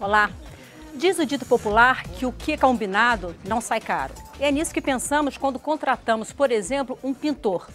Olá! Diz o dito popular que o que é combinado não sai caro. E é nisso que pensamos quando contratamos, por exemplo, um pintor.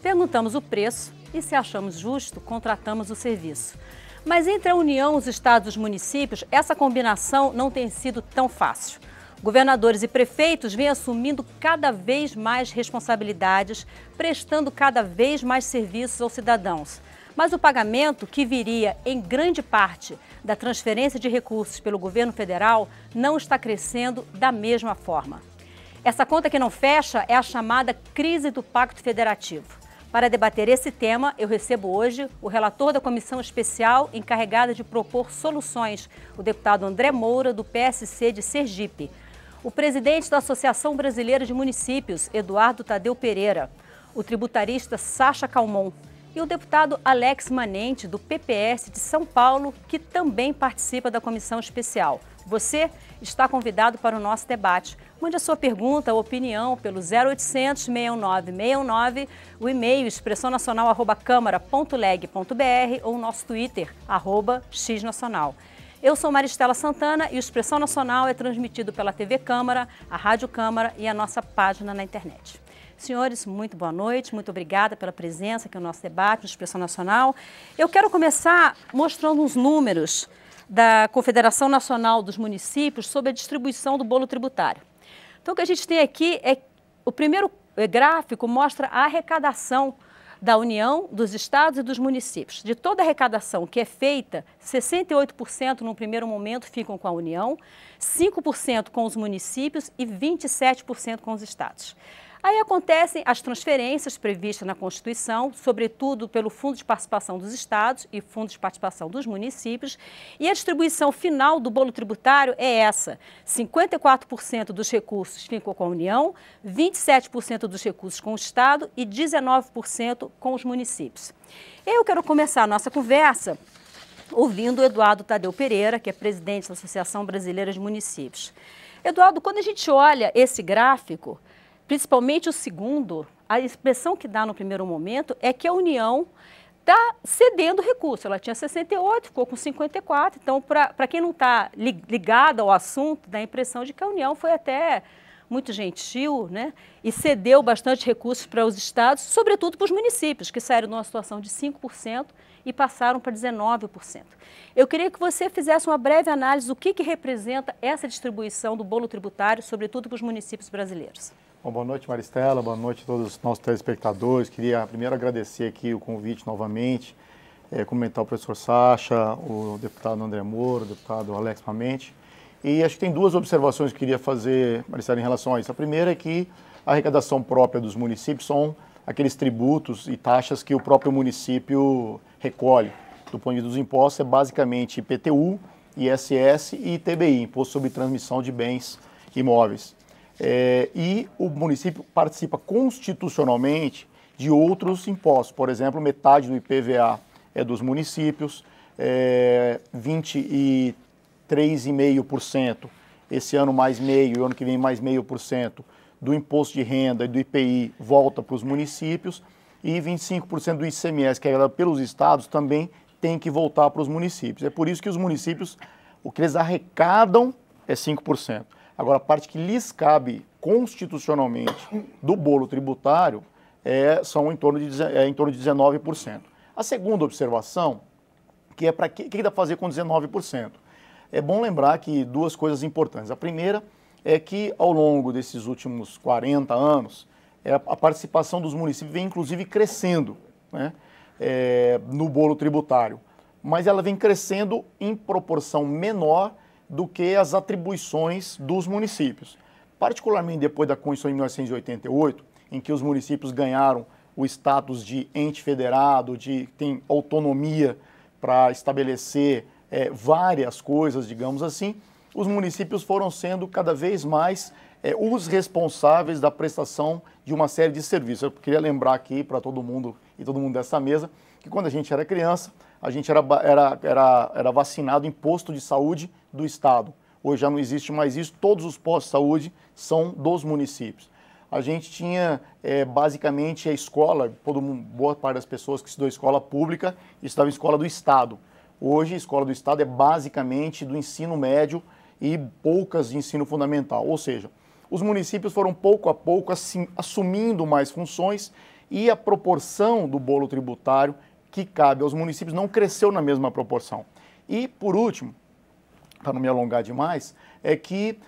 Perguntamos o preço e, se achamos justo, contratamos o serviço. Mas entre a União, os estados e os municípios, essa combinação não tem sido tão fácil. Governadores e prefeitos vêm assumindo cada vez mais responsabilidades, prestando cada vez mais serviços aos cidadãos. Mas o pagamento, que viria em grande parte da transferência de recursos pelo governo federal, não está crescendo da mesma forma. Essa conta que não fecha é a chamada crise do Pacto Federativo. Para debater esse tema, eu recebo hoje o relator da comissão especial encarregada de propor soluções, o deputado André Moura, do PSC de Sergipe, o presidente da Associação Brasileira de Municípios, Eduardo Tadeu Pereira, o tributarista Sacha Calmon, e o deputado Alex Manente, do PPS de São Paulo, que também participa da comissão especial. Você está convidado para o nosso debate. Mande a sua pergunta ou opinião pelo 0800 619 619, o e-mail expressãonacional@câmara.leg.br ou o nosso Twitter, @xnacional. Eu sou Maristela Santana e o Expressão Nacional é transmitido pela TV Câmara, a Rádio Câmara e a nossa página na internet. Senhores, muito boa noite, muito obrigada pela presença aqui no nosso debate, no Expressão Nacional. Eu quero começar mostrando uns números da Confederação Nacional dos Municípios sobre a distribuição do bolo tributário. Então, o que a gente tem aqui é o primeiro gráfico mostra a arrecadação da União, dos estados e dos municípios. De toda a arrecadação que é feita, 68% no primeiro momento ficam com a União, 5% com os municípios e 27% com os estados. Aí acontecem as transferências previstas na Constituição, sobretudo pelo Fundo de Participação dos Estados e Fundo de Participação dos Municípios, e a distribuição final do bolo tributário é essa: 54% dos recursos ficou com a União, 27% dos recursos com o Estado e 19% com os municípios. Eu quero começar a nossa conversa ouvindo o Eduardo Tadeu Pereira, que é presidente da Associação Brasileira de Municípios. Eduardo, quando a gente olha esse gráfico, principalmente o segundo, a expressão que dá no primeiro momento é que a União está cedendo recurso. Ela tinha 68, ficou com 54. Então, para quem não está ligado ao assunto, dá a impressão de que a União foi até muito gentil, né? E cedeu bastante recursos para os estados, sobretudo para os municípios, que saíram de uma situação de 5% e passaram para 19%. Eu queria que você fizesse uma breve análise do que representa essa distribuição do bolo tributário, sobretudo para os municípios brasileiros. Bom, boa noite, Maristela, boa noite a todos os nossos telespectadores. Queria primeiro agradecer aqui o convite novamente, cumprimentar o professor Sacha, o deputado André Moura, o deputado Alex Manente. E acho que tem duas observações que eu queria fazer, Maristela, em relação a isso. A primeira é que a arrecadação própria dos municípios são aqueles tributos e taxas que o próprio município recolhe. Do ponto de vista dos impostos, é basicamente IPTU, ISS e ITBI, Imposto sobre Transmissão de Bens Imóveis. E o município participa constitucionalmente de outros impostos. Por exemplo, metade do IPVA é dos municípios, 23,5%, esse ano mais meio, e o ano que vem mais 0,5% do imposto de renda e do IPI volta para os municípios, e 25% do ICMS, que é dado pelos estados, também tem que voltar para os municípios. É por isso que os municípios, o que eles arrecadam é 5%. Agora, a parte que lhes cabe constitucionalmente do bolo tributário são em torno de 19%. A segunda observação, que é para que dá para fazer com 19%? É bom lembrar que duas coisas importantes. A primeira é que, ao longo desses últimos 40 anos, a participação dos municípios vem, inclusive, crescendo, né, no bolo tributário. Mas ela vem crescendo em proporção menor do que as atribuições dos municípios. Particularmente depois da Constituição de 1988, em que os municípios ganharam o status de ente federado, tem autonomia para estabelecer várias coisas, digamos assim, os municípios foram sendo cada vez mais os responsáveis da prestação de uma série de serviços. Eu queria lembrar aqui para todo mundo e todo mundo dessa mesa que quando a gente era criança, a gente era vacinado em posto de saúde do Estado. Hoje já não existe mais isso, todos os postos de saúde são dos municípios. A gente tinha basicamente a escola, boa parte das pessoas que estudou escola pública estava em escola do Estado. Hoje, a escola do Estado é basicamente do ensino médio e poucas de ensino fundamental. Ou seja, os municípios foram pouco a pouco assumindo mais funções e a proporção do bolo tributário que cabe aos municípios não cresceu na mesma proporção. E, por último, para não me alongar demais, é que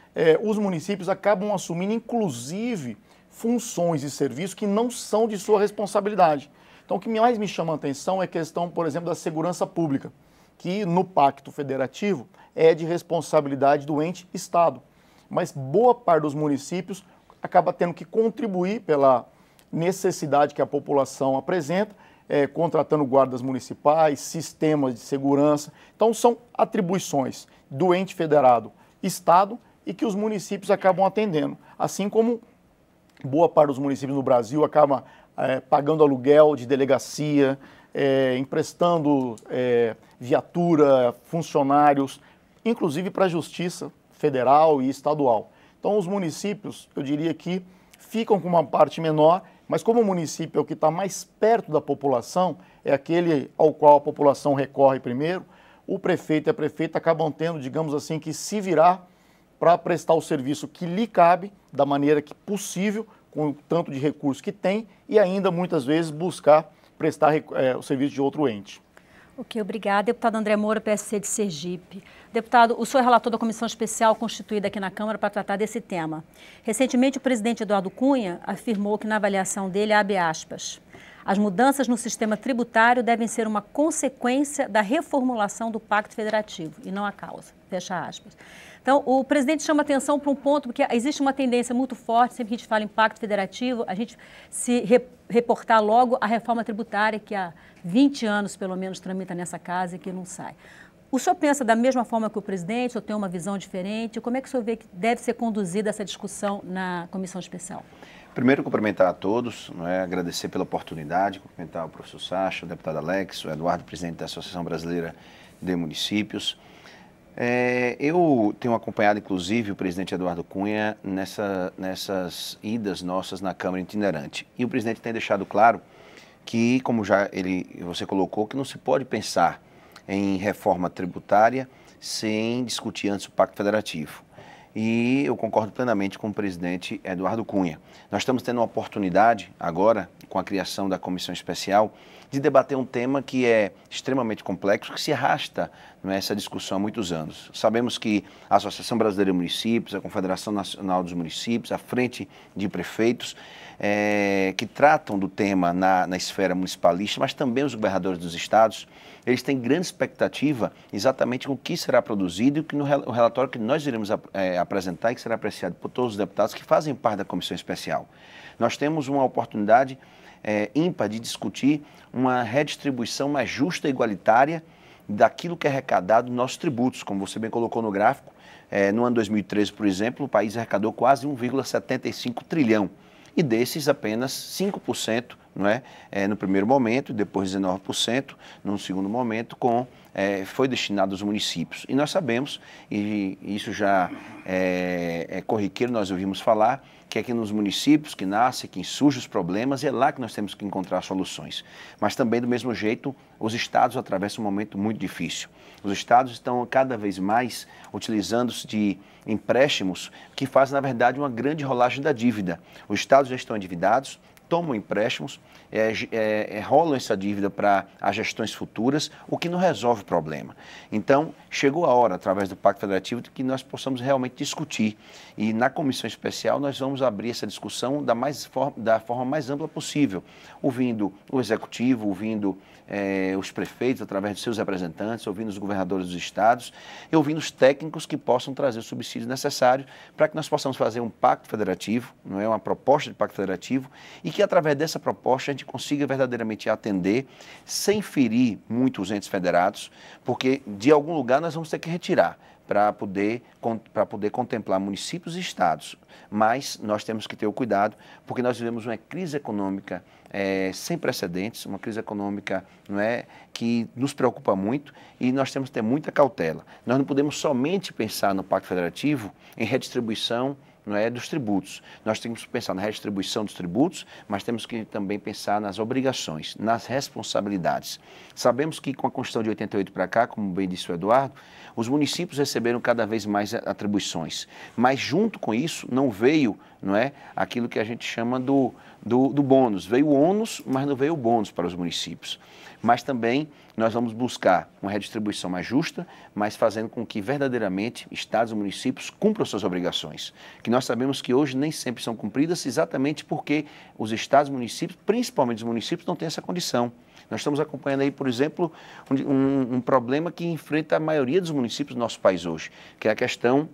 os municípios acabam assumindo, inclusive, funções e serviços que não são de sua responsabilidade. Então, o que mais me chama a atenção é a questão, por exemplo, da segurança pública, que no Pacto Federativo é de responsabilidade do ente Estado. Mas boa parte dos municípios acaba tendo que contribuir pela necessidade que a população apresenta, contratando guardas municipais, sistemas de segurança. Então, são atribuições do ente federado, Estado, e que os municípios acabam atendendo. Assim como boa parte dos municípios no Brasil acaba pagando aluguel de delegacia, emprestando viatura, funcionários, inclusive para a Justiça Federal e Estadual. Então, os municípios, eu diria que ficam com uma parte menor, mas como o município é o que está mais perto da população, é aquele ao qual a população recorre primeiro, o prefeito e a prefeita acabam tendo, digamos assim, que se virar para prestar o serviço que lhe cabe, da maneira que possível, com o tanto de recursos que tem, e ainda, muitas vezes, buscar prestar o serviço de outro ente. Ok, obrigada. Deputado André Moura, PSC de Sergipe. Deputado, o senhor é relator da comissão especial constituída aqui na Câmara para tratar desse tema. Recentemente, o presidente Eduardo Cunha afirmou que, na avaliação dele, abre aspas, as mudanças no sistema tributário devem ser uma consequência da reformulação do Pacto Federativo e não a causa. Fecha aspas. Então, o presidente chama atenção para um ponto, porque existe uma tendência muito forte, sempre que a gente fala em Pacto Federativo, a gente se reportar logo a reforma tributária, que há 20 anos, pelo menos, tramita nessa casa e que não sai. O senhor pensa da mesma forma que o presidente, o senhor tem uma visão diferente? Como é que o senhor vê que deve ser conduzida essa discussão na comissão especial? Primeiro, cumprimentar a todos, agradecer pela oportunidade, cumprimentar o professor Sacha, o deputado Alex, o Eduardo, presidente da Associação Brasileira de Municípios. Eu tenho acompanhado, inclusive, o presidente Eduardo Cunha nessas idas nossas na Câmara itinerante. E o presidente tem deixado claro que, como você colocou, que não se pode pensar em reforma tributária sem discutir antes o Pacto Federativo. E eu concordo plenamente com o presidente Eduardo Cunha. Nós estamos tendo uma oportunidade agora, com a criação da comissão especial, de debater um tema que é extremamente complexo, que se arrasta nessa discussão há muitos anos. Sabemos que a Associação Brasileira de Municípios, a Confederação Nacional dos Municípios, a Frente de Prefeitos, que tratam do tema na esfera municipalista, mas também os governadores dos estados, eles têm grande expectativa exatamente com o que será produzido e que no relatório que nós iremos apresentar e que será apreciado por todos os deputados que fazem parte da comissão especial. Nós temos uma oportunidade ímpar de discutir uma redistribuição mais justa e igualitária daquilo que é arrecadado nos nossos tributos, como você bem colocou no gráfico. No ano 2013, por exemplo, o país arrecadou quase 1,75 trilhão. E desses, apenas 5%, no primeiro momento, depois 19% no segundo momento, foi destinado aos municípios. E nós sabemos, e isso já é corriqueiro, nós ouvimos falar, que é aqui nos municípios que nasce, que surgem os problemas, e é lá que nós temos que encontrar soluções. Mas também, do mesmo jeito, os estados atravessam um momento muito difícil. Os estados estão cada vez mais utilizando-se de empréstimos que fazem, na verdade, uma grande rolagem da dívida. Os estados já estão endividados, tomam empréstimos, rolam essa dívida para as gestões futuras, o que não resolve o problema. Então, chegou a hora, através do Pacto Federativo, de que nós possamos realmente discutir. E na comissão especial nós vamos abrir essa discussão da forma mais ampla possível, ouvindo o Executivo, ouvindo os prefeitos através de seus representantes, ouvindo os governadores dos estados e ouvindo os técnicos que possam trazer os subsídios necessários para que nós possamos fazer um pacto federativo, uma proposta de pacto federativo, e que através dessa proposta a gente consiga verdadeiramente atender, sem ferir muito os entes federados, porque de algum lugar nós vamos ter que retirar para poder contemplar municípios e estados. Mas nós temos que ter o cuidado, porque nós vivemos uma crise econômica sem precedentes, uma crise econômica que nos preocupa muito, e nós temos que ter muita cautela. Nós não podemos somente pensar no Pacto Federativo em redistribuição não é, dos tributos. Nós temos que pensar na redistribuição dos tributos, mas temos que também pensar nas obrigações, nas responsabilidades. Sabemos que com a Constituição de 88 para cá, como bem disse o Eduardo, os municípios receberam cada vez mais atribuições, mas junto com isso não veio, não é, aquilo que a gente chama do bônus. Veio o ônus, mas não veio o bônus para os municípios. Mas também nós vamos buscar uma redistribuição mais justa, mas fazendo com que verdadeiramente estados e municípios cumpram suas obrigações, que nós sabemos que hoje nem sempre são cumpridas exatamente porque os estados e municípios, principalmente os municípios, não têm essa condição. Nós estamos acompanhando aí, por exemplo, um problema que enfrenta a maioria dos municípios do nosso país hoje, que é a questão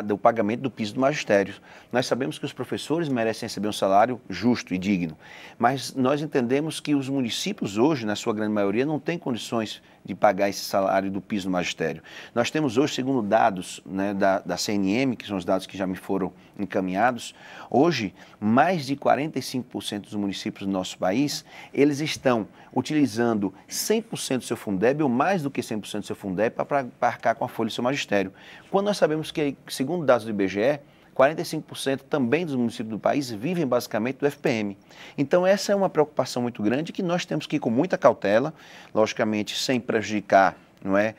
do pagamento do piso do magistério. Nós sabemos que os professores merecem receber um salário justo e digno, mas nós entendemos que os municípios hoje, na sua grande maioria, não têm condições de pagar esse salário do piso do magistério. Nós temos hoje, segundo dados, né, da CNM, que são os dados que já me foram encaminhados, hoje mais de 45% dos municípios do nosso país, eles estão utilizando 100% do seu Fundeb ou mais do que 100% do seu Fundeb para arcar com a folha do seu magistério. Quando nós sabemos que, segundo dados do IBGE, 45% também dos municípios do país vivem basicamente do FPM. Então essa é uma preocupação muito grande que nós temos que ir com muita cautela, logicamente sem prejudicar, não é,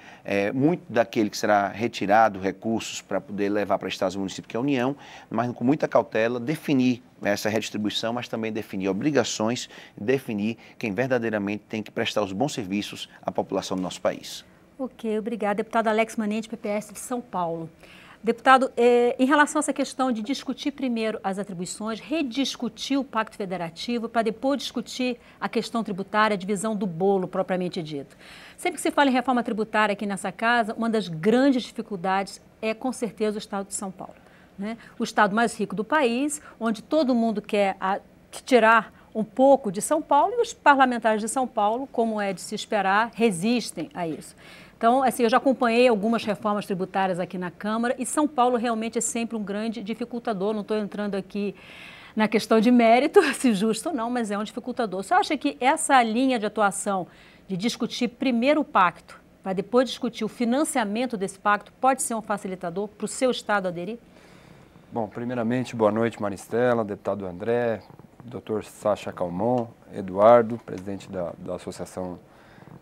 muito daquele que será retirado recursos para poder levar para estados e municípios, que é a União, mas com muita cautela definir essa redistribuição, mas também definir obrigações, definir quem verdadeiramente tem que prestar os bons serviços à população do nosso país. Ok, obrigada. Deputado Alex Manente, PPS de São Paulo. Deputado, em relação a essa questão de discutir primeiro as atribuições, rediscutir o Pacto Federativo para depois discutir a questão tributária, a divisão do bolo propriamente dito. Sempre que se fala em reforma tributária aqui nessa casa, uma das grandes dificuldades é com certeza o Estado de São Paulo, né? O estado mais rico do país, onde todo mundo quer tirar um pouco de São Paulo e os parlamentares de São Paulo, como é de se esperar, resistem a isso. Então, assim, eu já acompanhei algumas reformas tributárias aqui na Câmara e São Paulo realmente é sempre um grande dificultador. Não estou entrando aqui na questão de mérito, se justo ou não, mas é um dificultador. Você acha que essa linha de atuação de discutir primeiro o pacto, para depois discutir o financiamento desse pacto, pode ser um facilitador para o seu Estado aderir? Bom, primeiramente, boa noite, Maristela, deputado André, doutor Sacha Calmon, Eduardo, presidente da Associação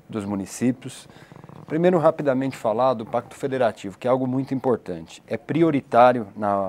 dos Municípios. Primeiro, rapidamente falar do Pacto Federativo, que é algo muito importante. É prioritário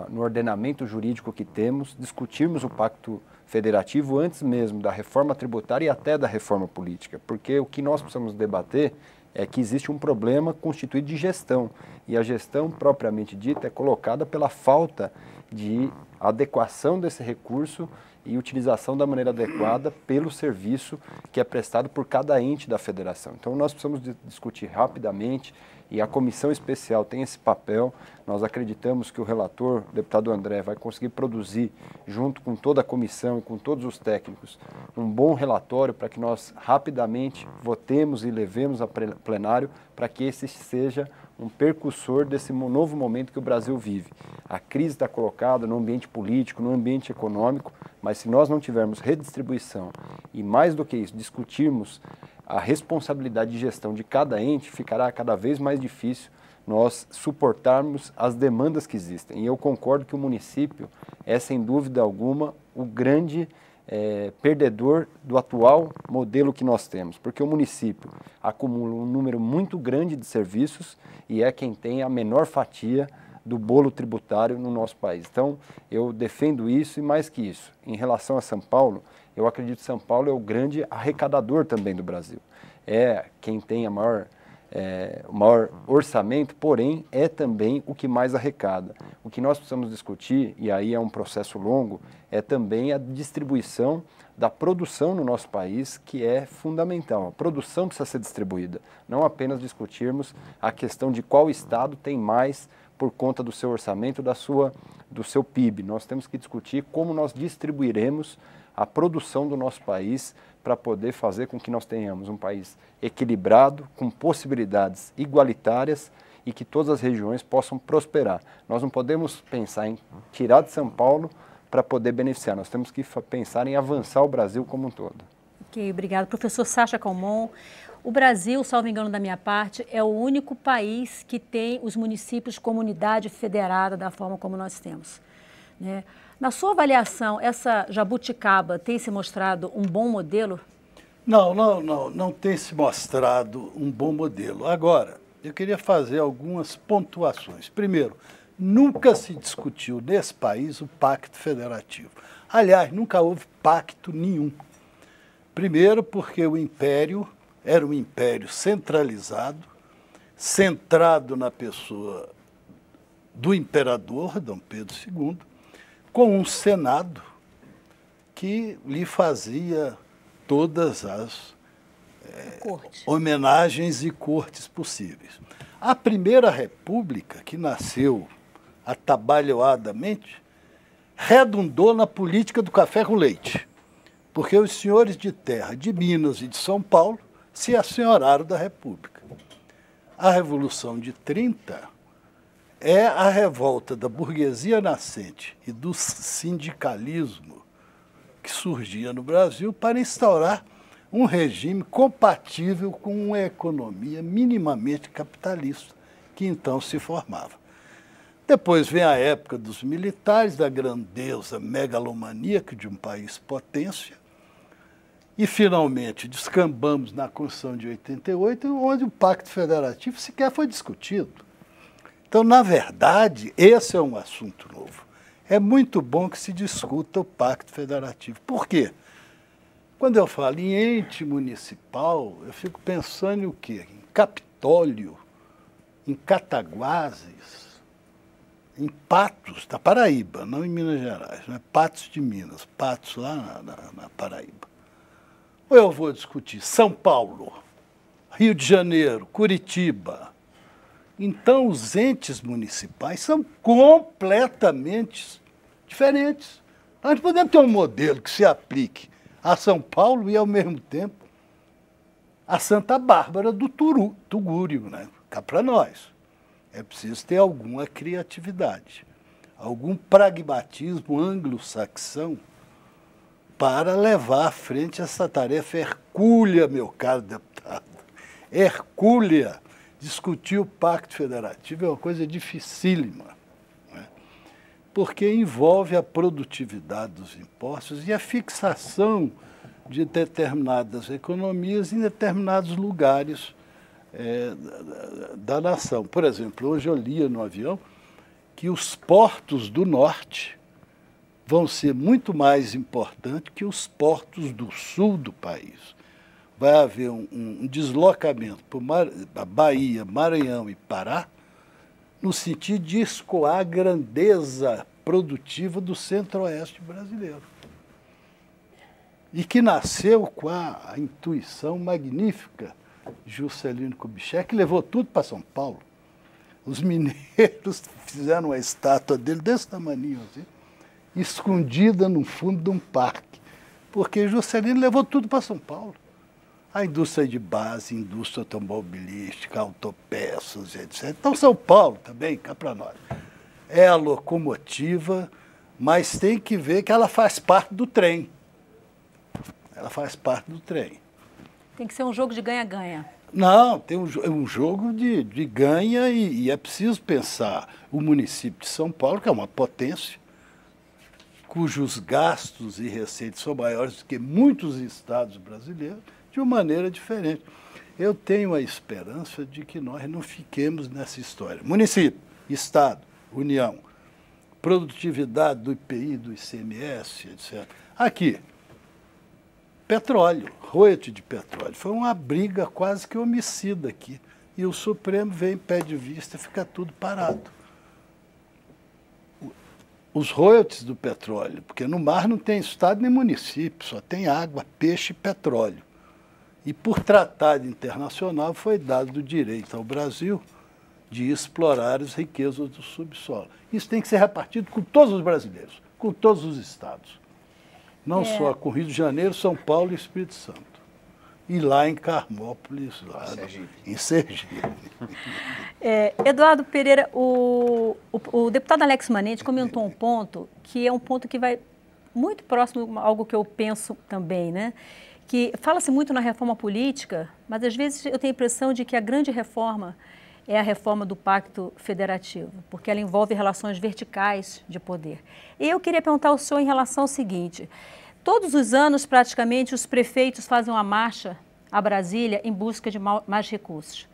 no ordenamento jurídico que temos discutirmos o Pacto Federativo antes mesmo da reforma tributária e até da reforma política, porque o que nós precisamos debater é que existe um problema constituído de gestão, e a gestão propriamente dita é colocada pela falta de adequação desse recurso e utilização da maneira adequada pelo serviço que é prestado por cada ente da federação. Então nós precisamos discutir rapidamente e a comissão especial tem esse papel. Nós acreditamos que o relator, o deputado André, vai conseguir produzir, junto com toda a comissão e com todos os técnicos, um bom relatório para que nós rapidamente votemos e levemos a plenário para que esse seja um percussor desse novo momento que o Brasil vive. A crise está colocada no ambiente político, no ambiente econômico, mas se nós não tivermos redistribuição e, mais do que isso, discutirmos a responsabilidade de gestão de cada ente, ficará cada vez mais difícil nós suportarmos as demandas que existem. E eu concordo que o município é, sem dúvida alguma, o grande perdedor do atual modelo que nós temos, porque o município acumula um número muito grande de serviços e é quem tem a menor fatia do bolo tributário no nosso país. Então, eu defendo isso e mais que isso. Em relação a São Paulo, eu acredito que São Paulo é o grande arrecadador também do Brasil. É quem tem o maior orçamento, porém é também o que mais arrecada. O que nós precisamos discutir, e aí é um processo longo, é também a distribuição da produção no nosso país, que é fundamental. A produção precisa ser distribuída, não apenas discutirmos a questão de qual estado tem mais por conta do seu orçamento, do seu PIB. Nós temos que discutir como nós distribuiremos a produção do nosso país para poder fazer com que nós tenhamos um país equilibrado, com possibilidades igualitárias e que todas as regiões possam prosperar. Nós não podemos pensar em tirar de São Paulo para poder beneficiar, nós temos que pensar em avançar o Brasil como um todo. Ok, obrigado. Professor Sacha Calmon, o Brasil, salvo engano da minha parte, é o único país que tem os municípios como unidade federada da forma como nós temos. né? Na sua avaliação, essa jabuticaba tem se mostrado um bom modelo? Não tem se mostrado um bom modelo. Agora, eu queria fazer algumas pontuações. Primeiro, nunca se discutiu nesse país o pacto federativo. Aliás, nunca houve pacto nenhum. Primeiro, porque o império era um império centralizado, centrado na pessoa do imperador, Dom Pedro II, com um Senado que lhe fazia todas as homenagens e cortes possíveis. A Primeira República, que nasceu atabalhoadamente, redundou na política do café com leite, porque os senhores de terra de Minas e de São Paulo se assenhoraram da República. A Revolução de 30 é a revolta da burguesia nascente e do sindicalismo que surgia no Brasil para instaurar um regime compatível com uma economia minimamente capitalista que então se formava. Depois vem a época dos militares, da grandeza megalomaníaca de um país potência, e finalmente descambamos na Constituição de 88, onde o Pacto Federativo sequer foi discutido. Então, na verdade, esse é um assunto novo. É muito bom que se discuta o Pacto Federativo. Por quê? Quando eu falo em ente municipal, eu fico pensando em o quê? Em Capitólio, em Cataguases, em Patos, da Paraíba, não em Minas Gerais, né? Patos de Minas, Patos lá na Paraíba. Ou eu vou discutir São Paulo, Rio de Janeiro, Curitiba. Então, os entes municipais são completamente diferentes. Nós podemos ter um modelo que se aplique a São Paulo e, ao mesmo tempo, a Santa Bárbara do Tugúrio, né? Cá para nós. É preciso ter alguma criatividade, algum pragmatismo anglo-saxão para levar à frente essa tarefa hercúlea, meu caro deputado. Hercúlea. Discutir o Pacto Federativo é uma coisa dificílima, né? Porque envolve a produtividade dos impostos e a fixação de determinadas economias em determinados lugares da nação. Por exemplo, hoje eu lia no avião que os portos do norte vão ser muito mais importantes que os portos do sul do país. Vai haver um deslocamento para Bahia, Maranhão e Pará, no sentido de escoar a grandeza produtiva do centro-oeste brasileiro. E que nasceu com a intuição magnífica de Juscelino Kubitschek, que levou tudo para São Paulo. Os mineiros fizeram uma estátua dele desse tamanho, assim, escondida no fundo de um parque, porque Juscelino levou tudo para São Paulo. A indústria de base, indústria automobilística, autopeças, etc. Então, São Paulo também, cá para nós, é a locomotiva, mas tem que ver que ela faz parte do trem. Ela faz parte do trem. Tem que ser um jogo de ganha-ganha. Não, tem um jogo de ganha e é preciso pensar o município de São Paulo, que é uma potência, cujos gastos e receitas são maiores do que muitos estados brasileiros, de uma maneira diferente. Eu tenho a esperança de que nós não fiquemos nessa história. Município, Estado, União, produtividade do IPI, do ICMS, etc. Aqui, petróleo, royalty de petróleo. Foi uma briga quase que homicida aqui. E o Supremo vem em pé de vista e fica tudo parado. Os royalties do petróleo, porque no mar não tem estado nem município, só tem água, peixe e petróleo. E por tratado internacional foi dado o direito ao Brasil de explorar as riquezas do subsolo. Isso tem que ser repartido com todos os brasileiros, com todos os estados. Não só com Rio de Janeiro, São Paulo e Espírito Santo. E lá em Carmópolis, lá em Sergipe. Eduardo Pereira, o deputado Alex Manente comentou um ponto que é um ponto que vai muito próximo a algo que eu penso também, né? Que fala-se muito na reforma política, mas às vezes eu tenho a impressão de que a grande reforma é a reforma do Pacto Federativo, porque ela envolve relações verticais de poder. E eu queria perguntar ao senhor em relação ao seguinte: todos os anos, praticamente, os prefeitos fazem uma marcha a Brasília em busca de mais recursos.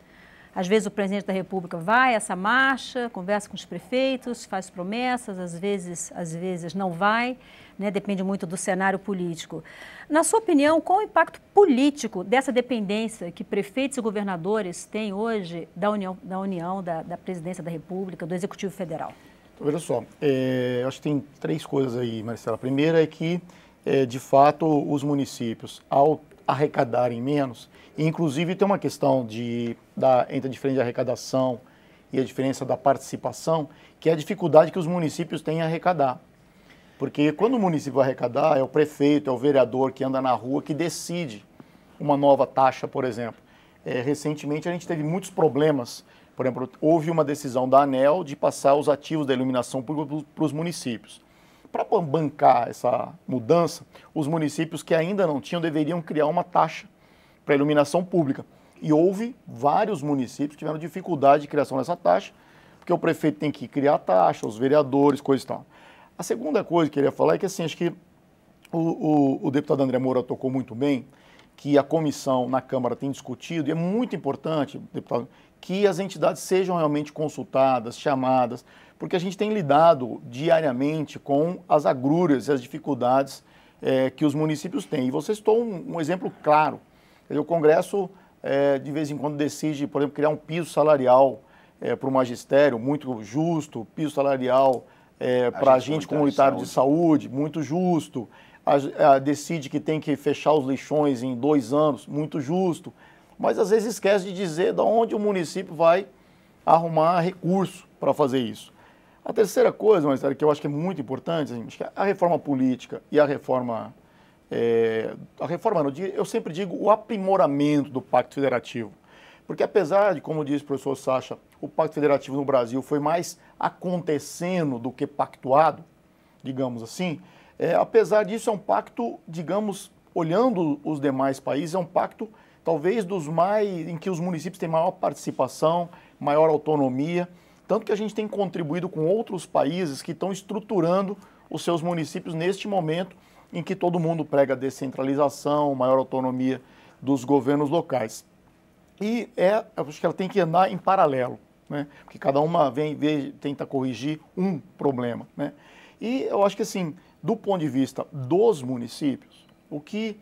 Às vezes o presidente da República vai a essa marcha, conversa com os prefeitos, faz promessas, às vezes não vai, né? Depende muito do cenário político. Na sua opinião, qual o impacto político dessa dependência que prefeitos e governadores têm hoje da Presidência da República, do Executivo Federal? Veja só, acho que tem três coisas aí, Marcela. A primeira é que, de fato, os municípios, ao arrecadarem menos, e inclusive tem uma questão entre a diferença de arrecadação e a diferença da participação, que é a dificuldade que os municípios têm em arrecadar. Porque quando o município vai arrecadar, é o prefeito, é o vereador que anda na rua que decide uma nova taxa, por exemplo. Recentemente a gente teve muitos problemas. Por exemplo, houve uma decisão da ANEEL de passar os ativos da iluminação pública para os municípios. Para bancar essa mudança, os municípios que ainda não tinham deveriam criar uma taxa para a iluminação pública. E houve vários municípios que tiveram dificuldade de criação dessa taxa, porque o prefeito tem que criar a taxa, os vereadores, coisa e tal. A segunda coisa que eu queria falar é que, assim, acho que o deputado André Moura tocou muito bem, que a comissão na Câmara tem discutido, e é muito importante, deputado, que as entidades sejam realmente consultadas, chamadas, porque a gente tem lidado diariamente com as agrúrias e as dificuldades que os municípios têm. E você citou um exemplo claro. O Congresso, de vez em quando, decide, por exemplo, criar um piso salarial para o magistério, muito justo, piso salarial para agente comunitário de saúde, muito justo. Decide que tem que fechar os lixões em 2 anos, muito justo. Mas, às vezes, esquece de dizer de onde o município vai arrumar recurso para fazer isso. A terceira coisa, mas que eu acho que é muito importante, acho que a reforma política e a reforma eu sempre digo o aprimoramento do Pacto Federativo. Porque apesar de, como disse o professor Sacha, o Pacto Federativo no Brasil foi mais acontecendo do que pactuado, digamos assim, apesar disso é um pacto, digamos, olhando os demais países, é um pacto talvez em que os municípios têm maior participação, maior autonomia, tanto que a gente tem contribuído com outros países que estão estruturando os seus municípios neste momento em que todo mundo prega descentralização, maior autonomia dos governos locais. E acho que ela tem que andar em paralelo, né? Porque cada uma tenta corrigir um problema, né? E eu acho que, assim, do ponto de vista dos municípios, o que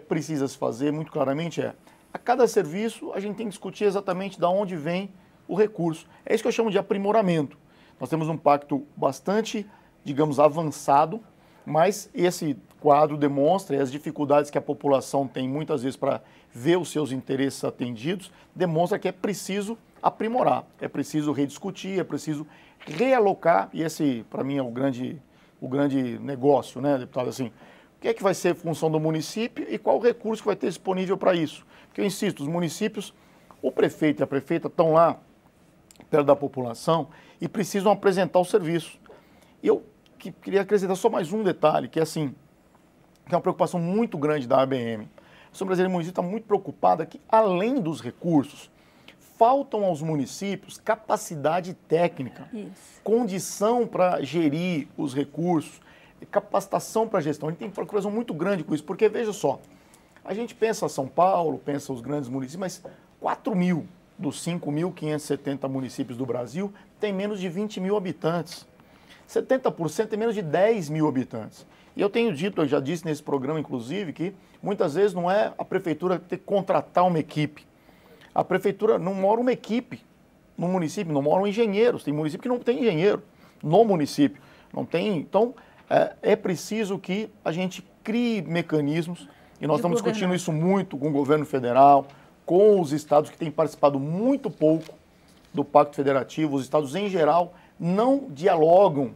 precisa se fazer muito claramente a cada serviço a gente tem que discutir exatamente de onde vem o recurso. É isso que eu chamo de aprimoramento. Nós temos um pacto bastante, digamos, avançado, mas esse quadro demonstra, e as dificuldades que a população tem muitas vezes para ver os seus interesses atendidos, demonstra que é preciso aprimorar, é preciso rediscutir, é preciso realocar, e esse, para mim, é o grande negócio, né, deputado, assim, o que é que vai ser a função do município e qual o recurso que vai ter disponível para isso? Porque eu insisto, os municípios, o prefeito e a prefeita estão lá perto da população e precisam apresentar o serviço. E eu queria acrescentar só mais um detalhe, que é assim, que é uma preocupação muito grande da ABM. A Associação Brasileira de Municípios está muito preocupada que, além dos recursos, faltam aos municípios capacidade técnica, condição para gerir os recursos, capacitação para a gestão. A gente tem preocupação muito grande com isso, porque, veja só, a gente pensa São Paulo, pensa os grandes municípios, mas 4.000 dos 5.570 municípios do Brasil têm menos de 20 mil habitantes. 70% tem menos de 10 mil habitantes. E eu tenho dito, eu já disse nesse programa, inclusive, que muitas vezes não é a prefeitura ter que contratar uma equipe. A prefeitura não mora uma equipe no município, não moram engenheiros. Tem município que não tem engenheiro no município. Não tem. Então, é preciso que a gente crie mecanismos, e nós estamos discutindo isso muito com o governo federal, com os estados que têm participado muito pouco do Pacto Federativo. Os estados, em geral, não dialogam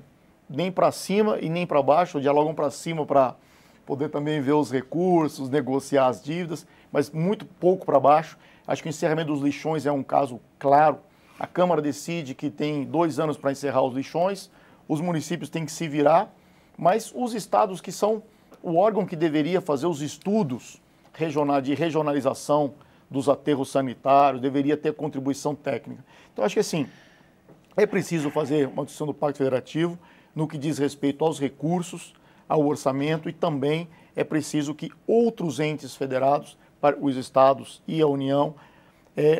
nem para cima e nem para baixo, dialogam para cima para poder também ver os recursos, negociar as dívidas, mas muito pouco para baixo. Acho que o encerramento dos lixões é um caso claro. A Câmara decide que tem 2 anos para encerrar os lixões, os municípios têm que se virar, mas os estados, que são o órgão que deveria fazer os estudos de regionalização dos aterros sanitários, deveria ter contribuição técnica. Então, acho que assim, é preciso fazer uma discussão do Pacto Federativo no que diz respeito aos recursos, ao orçamento, e também é preciso que outros entes federados, os estados e a União,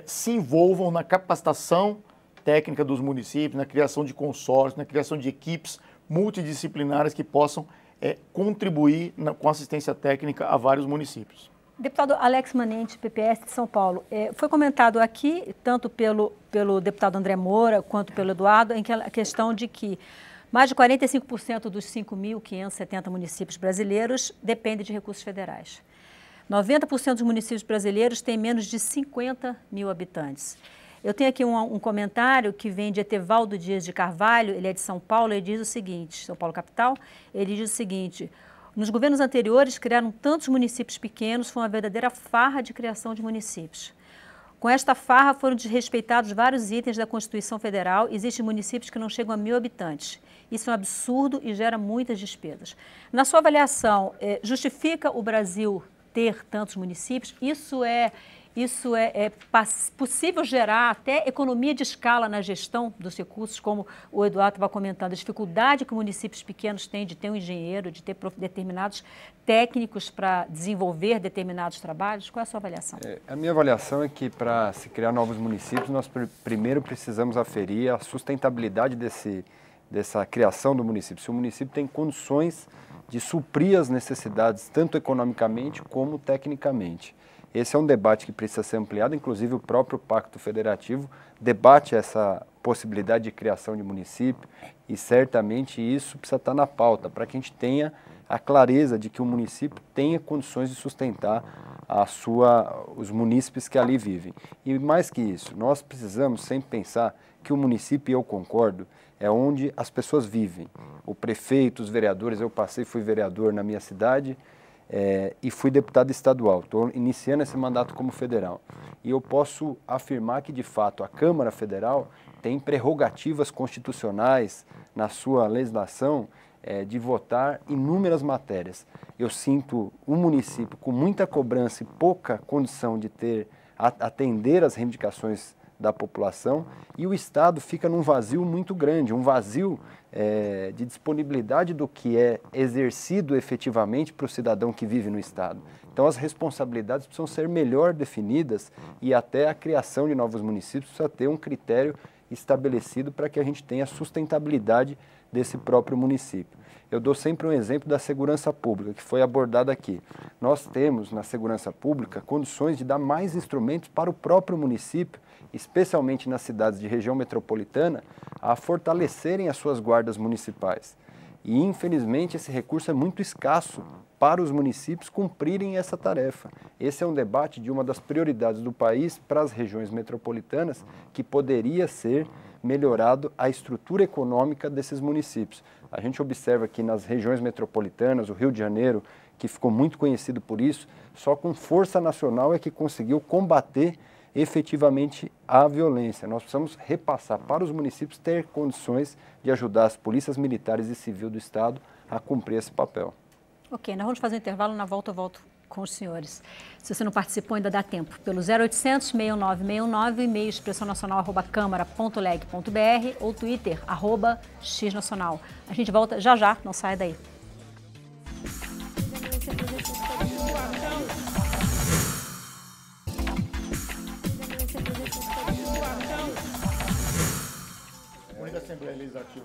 se envolvam na capacitação técnica dos municípios, na criação de consórcios, na criação de equipes multidisciplinares que possam contribuir com assistência técnica a vários municípios. Deputado Alex Manente, PPS de São Paulo, foi comentado aqui, tanto pelo deputado André Moura quanto pelo Eduardo, em que a questão de que mais de 45% dos 5.570 municípios brasileiros dependem de recursos federais. 90% dos municípios brasileiros têm menos de 50 mil habitantes. Eu tenho aqui um comentário que vem de Etevaldo Dias de Carvalho, ele é de São Paulo, ele diz o seguinte, São Paulo capital, ele diz o seguinte: nos governos anteriores criaram tantos municípios pequenos, foi uma verdadeira farra de criação de municípios. Com esta farra foram desrespeitados vários itens da Constituição Federal, existem municípios que não chegam a 1.000 habitantes. Isso é um absurdo e gera muitas despesas. Na sua avaliação, justifica o Brasil ter tantos municípios? Isso é possível gerar até economia de escala na gestão dos recursos, como o Eduardo estava comentando, a dificuldade que municípios pequenos têm de ter um engenheiro, de ter determinados técnicos para desenvolver determinados trabalhos? Qual é a sua avaliação? A minha avaliação é que para se criar novos municípios, nós primeiro precisamos aferir a sustentabilidade dessa criação do município. Se o município tem condições de suprir as necessidades, tanto economicamente como tecnicamente. Esse é um debate que precisa ser ampliado, inclusive o próprio Pacto Federativo debate essa possibilidade de criação de município e certamente isso precisa estar na pauta para que a gente tenha a clareza de que o município tenha condições de sustentar os munícipes que ali vivem. E mais que isso, nós precisamos sempre pensar que o município, e eu concordo, é onde as pessoas vivem. O prefeito, os vereadores, eu fui vereador na minha cidade, e fui deputado estadual, estou iniciando esse mandato como federal. E eu posso afirmar que, de fato, a Câmara Federal tem prerrogativas constitucionais na sua legislação de votar inúmeras matérias. Eu sinto um município com muita cobrança e pouca condição de atender às reivindicações da população, e o Estado fica num vazio muito grande, um vazio de disponibilidade do que é exercido efetivamente para o cidadão que vive no Estado. Então as responsabilidades precisam ser melhor definidas e até a criação de novos municípios precisa ter um critério estabelecido para que a gente tenha sustentabilidade desse próprio município. Eu dou sempre um exemplo da segurança pública, que foi abordado aqui. Nós temos na segurança pública condições de dar mais instrumentos para o próprio município, especialmente nas cidades de região metropolitana, a fortalecerem as suas guardas municipais. E, infelizmente, esse recurso é muito escasso para os municípios cumprirem essa tarefa. Esse é um debate de uma das prioridades do país para as regiões metropolitanas, que poderia ser melhorado a estrutura econômica desses municípios. A gente observa que nas regiões metropolitanas, o Rio de Janeiro, que ficou muito conhecido por isso, só com força nacional é que conseguiu combater efetivamente a violência. Nós precisamos repassar para os municípios ter condições de ajudar as polícias militares e civil do Estado a cumprir esse papel. Ok, nós vamos fazer um intervalo, na volta eu volto com os senhores. Se você não participou, ainda dá tempo. Pelo 0800 6969, e-mail expressonacional@câmara.leg.br ou Twitter, @xnacional. A gente volta já já, não saia daí.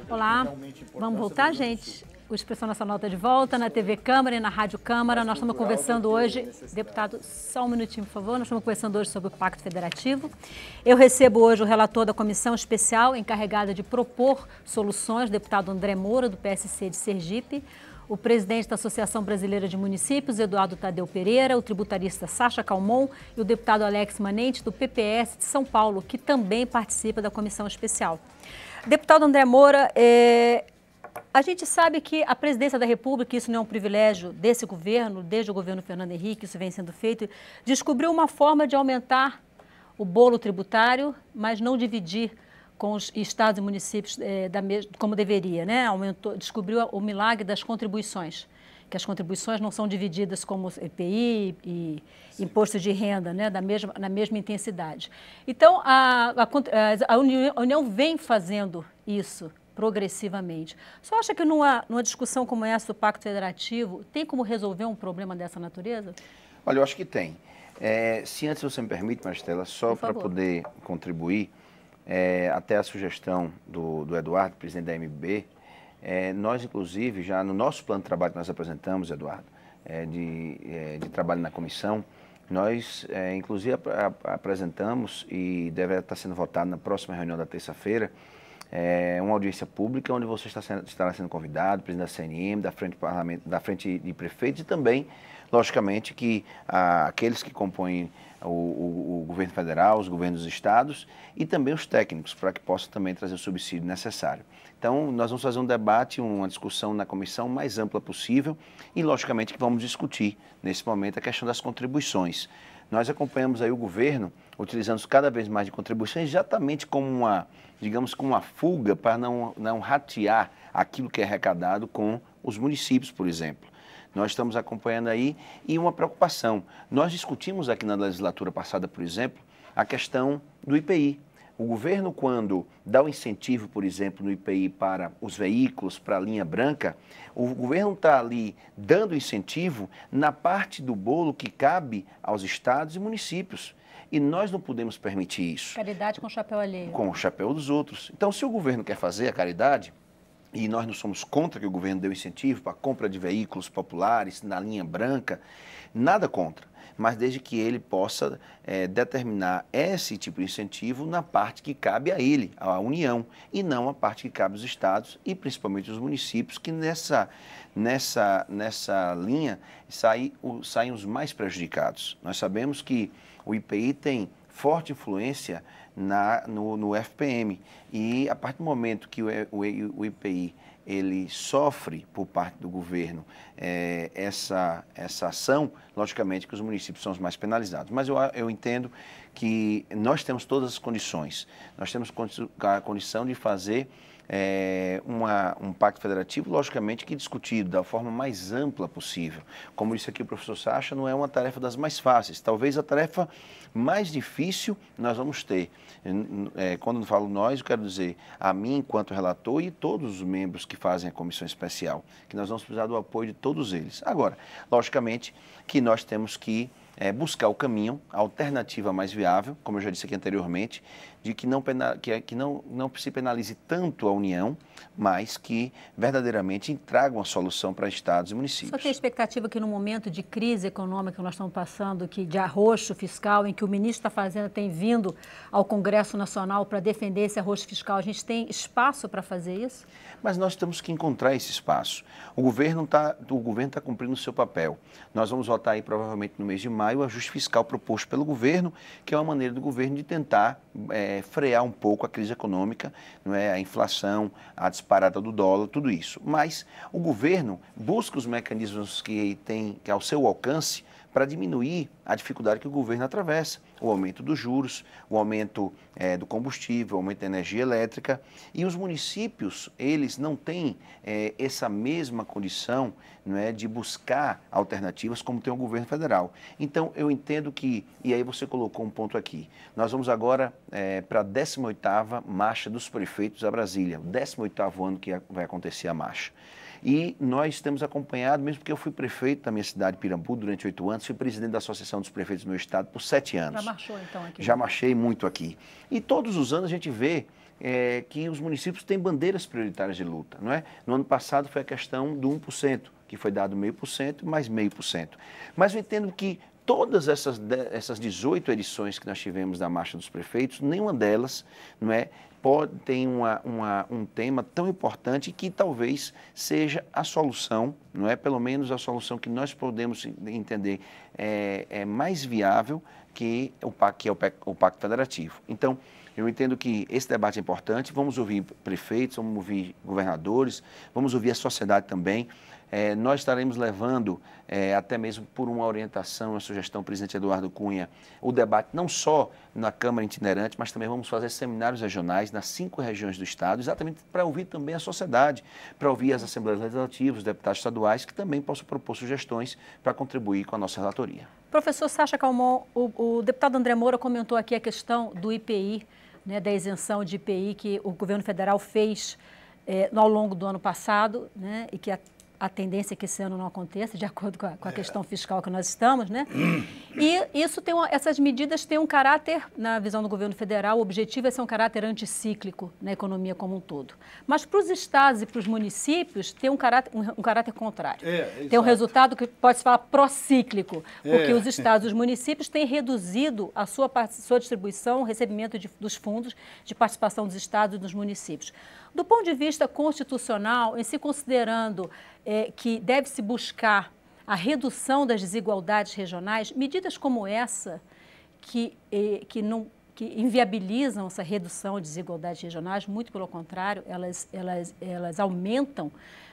Olá, vamos voltar, gente? O Expressão Nacional está de volta na TV Câmara e na Rádio Câmara. Nós estamos conversando hoje, deputado, só um minutinho, por favor. Nós estamos conversando hoje sobre o Pacto Federativo. Eu recebo hoje o relator da Comissão Especial encarregada de propor soluções, deputado André Moura, do PSC de Sergipe, o presidente da Associação Brasileira de Municípios, Eduardo Tadeu Pereira, o tributarista Sacha Calmon e o deputado Alex Manente, do PPS de São Paulo, que também participa da Comissão Especial. Deputado André Moura, a gente sabe que a presidência da República, isso não é um privilégio desse governo, desde o governo Fernando Henrique, isso vem sendo feito, descobriu uma forma de aumentar o bolo tributário, mas não dividir com os estados e municípios como deveria, né? Descobriu o milagre das contribuições, que as contribuições não são divididas como EPI e imposto de renda, né, na mesma intensidade. Então, a União vem fazendo isso progressivamente. Só acha que numa discussão como essa do Pacto Federativo, tem como resolver um problema dessa natureza? Olha, eu acho que tem. Se antes você me permite, Maristela, só para poder contribuir, até a sugestão do Eduardo, presidente da MB, nós, inclusive, já no nosso plano de trabalho que nós apresentamos, Eduardo, de trabalho na comissão, nós, inclusive, apresentamos e deve estar sendo votado na próxima reunião da terça-feira, uma audiência pública onde você estará sendo convidado, presidente da CNM, da frente de prefeitos e também, logicamente, que aqueles que compõem o governo federal, os governos dos estados e também os técnicos, para que possam também trazer o subsídio necessário. Então, nós vamos fazer um debate, uma discussão na comissão mais ampla possível e, logicamente, que vamos discutir, nesse momento, a questão das contribuições. Nós acompanhamos aí o governo utilizando cada vez mais de contribuições exatamente como uma, digamos, como uma fuga para não ratear aquilo que é arrecadado com os municípios, por exemplo. Nós estamos acompanhando aí e uma preocupação. Nós discutimos aqui na legislatura passada, por exemplo, a questão do IPI. O governo, quando dá o incentivo, por exemplo, no IPI para os veículos, para a linha branca, o governo está ali dando incentivo na parte do bolo que cabe aos estados e municípios. E nós não podemos permitir isso. Caridade com o chapéu alheio. Com o chapéu dos outros. Então, se o governo quer fazer a caridade, e nós não somos contra que o governo dê incentivo para a compra de veículos populares na linha branca, nada contra, mas desde que ele possa determinar esse tipo de incentivo na parte que cabe a ele, à União, e não a parte que cabe aos estados e principalmente os municípios, que nessa linha saem os mais prejudicados. Nós sabemos que o IPI tem forte influência no FPM e a partir do momento que o IPI ele sofre por parte do governo essa ação, logicamente que os municípios são os mais penalizados. Mas eu entendo que nós temos todas as condições. Nós temos a condição de fazer um pacto federativo, logicamente, que discutido da forma mais ampla possível. Como disse aqui o professor Sacha, não é uma tarefa das mais fáceis. Talvez a tarefa mais difícil nós vamos ter. Quando eu falo nós, eu quero dizer a mim, enquanto relator, e todos os membros que fazem a comissão especial, que nós vamos precisar do apoio de todos eles. Agora, logicamente, que nós temos que buscar o caminho, a alternativa mais viável, como eu já disse aqui anteriormente, de que não se penalize tanto a União, mas que verdadeiramente traga uma solução para estados e municípios. Só tem a expectativa que no momento de crise econômica que nós estamos passando, de arroxo fiscal, em que o ministro da Fazenda tem vindo ao Congresso Nacional para defender esse arroxo fiscal, a gente tem espaço para fazer isso? Mas nós temos que encontrar esse espaço. O governo está cumprindo o seu papel. Nós vamos votar aí provavelmente no mês de maio o ajuste fiscal proposto pelo governo, que é uma maneira do governo de tentar frear um pouco a crise econômica, não é? A inflação, a disparada do dólar, tudo isso. Mas o governo busca os mecanismos que tem ao seu alcance para diminuir a dificuldade que o governo atravessa, o aumento dos juros, o aumento do combustível, o aumento da energia elétrica. E os municípios, eles não têm essa mesma condição, não é, de buscar alternativas como tem o governo federal. Então, eu entendo que, e aí você colocou um ponto aqui, nós vamos agora para a 18ª Marcha dos Prefeitos a Brasília, o 18º ano que vai acontecer a marcha. E nós temos acompanhado, mesmo porque eu fui prefeito da minha cidade, Pirambu, durante 8 anos, fui presidente da Associação dos Prefeitos do meu estado por 7 anos. Já marchou então aqui? Já marchei muito aqui. E todos os anos a gente vê que os municípios têm bandeiras prioritárias de luta, não é? No ano passado foi a questão do 1%, que foi dado 0,5% mais 0,5%. Mas eu entendo que todas essas 18 edições que nós tivemos da Marcha dos Prefeitos, nenhuma delas, não é, tem um tema tão importante que talvez seja a solução, não é? Pelo menos a solução que nós podemos entender é mais viável que é o Pacto Federativo. Então, Eu entendo que esse debate é importante, vamos ouvir prefeitos, vamos ouvir governadores, vamos ouvir a sociedade também. Nós estaremos levando, até mesmo por uma orientação, uma sugestão do presidente Eduardo Cunha, o debate não só na Câmara itinerante, mas também vamos fazer seminários regionais nas 5 regiões do Estado, exatamente para ouvir também a sociedade, para ouvir as Assembleias Legislativas, os deputados estaduais, que também possam propor sugestões para contribuir com a nossa relatoria. Professor Sacha Calmon, o deputado André Moura comentou aqui a questão do IPI, né, da isenção de IPI que o governo federal fez ao longo do ano passado, né, e que a tendência é que esse ano não aconteça, de acordo com a questão fiscal que nós estamos, né? E essas medidas têm um caráter, na visão do governo federal, o objetivo é ser um caráter anticíclico na economia como um todo. Mas para os estados e para os municípios tem um caráter contrário. Tem um resultado que pode-se falar procíclico, porque os estados e os municípios têm reduzido a sua distribuição, o recebimento dos fundos de participação dos estados e dos municípios. Do ponto de vista constitucional, em se considerando que deve-se buscar a redução das desigualdades regionais, medidas como essa, que inviabilizam essa redução de desigualdades regionais, muito pelo contrário, elas aumentam,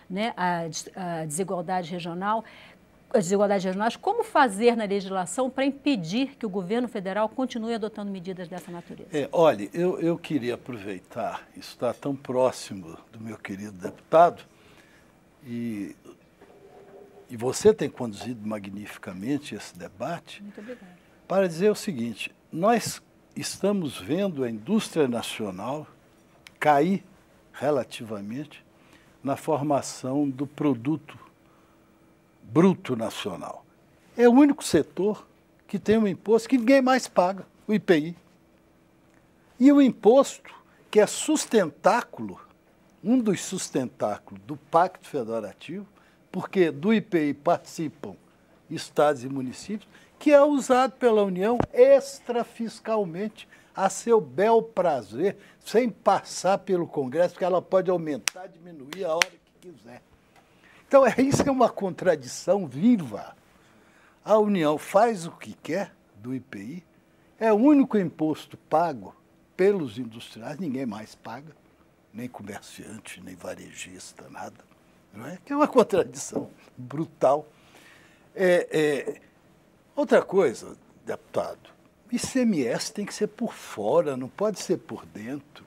né, a desigualdade regional. As desigualdades regionais, como fazer na legislação para impedir que o governo federal continue adotando medidas dessa natureza? Olha, eu queria aproveitar, isso está tão próximo do meu querido deputado, e você tem conduzido magnificamente esse debate. Muito obrigada. Para dizer o seguinte, nós estamos vendo a indústria nacional cair relativamente na formação do produto bruto nacional. É o único setor que tem um imposto que ninguém mais paga, o IPI. E o imposto que é sustentáculo, um dos sustentáculos do Pacto Federativo, porque do IPI participam estados e municípios, que é usado pela União extrafiscalmente a seu bel prazer, sem passar pelo Congresso, porque ela pode aumentar, diminuir a hora que quiser. Então, isso é uma contradição viva. A União faz o que quer do IPI, é o único imposto pago pelos industriais, ninguém mais paga, nem comerciante, nem varejista, nada. Não é? Que é uma contradição brutal. Outra coisa, deputado, ICMS tem que ser por fora, não pode ser por dentro.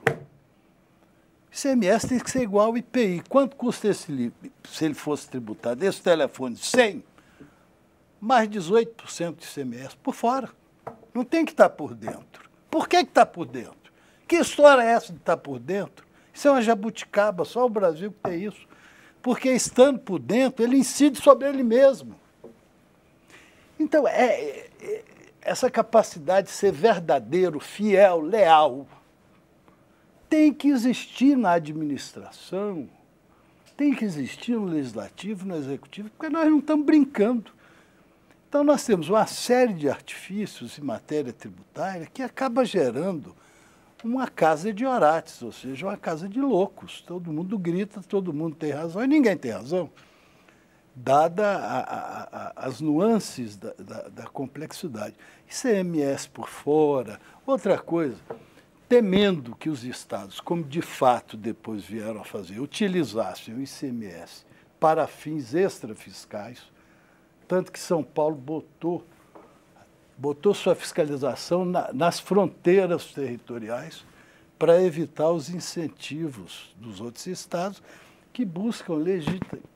ICMS tem que ser igual ao IPI. Quanto custa esse livro, se ele fosse tributado? Esse telefone, 100, mais 18% de ICMS por fora. Não tem que estar por dentro. Por que está por dentro? Que história é essa de estar por dentro? Isso é uma jabuticaba, só o Brasil que tem isso. Porque estando por dentro, ele incide sobre ele mesmo. Então, essa capacidade de ser verdadeiro, fiel, leal, tem que existir na administração, tem que existir no legislativo, no executivo, porque nós não estamos brincando. Então, nós temos uma série de artifícios em matéria tributária que acaba gerando uma casa de orates, ou seja, uma casa de loucos. Todo mundo grita, todo mundo tem razão, e ninguém tem razão, dada as nuances da complexidade. ICMS por fora, outra coisa, temendo que os estados, como de fato depois vieram a fazer, utilizassem o ICMS para fins extrafiscais, tanto que São Paulo botou sua fiscalização nas fronteiras territoriais para evitar os incentivos dos outros estados que buscam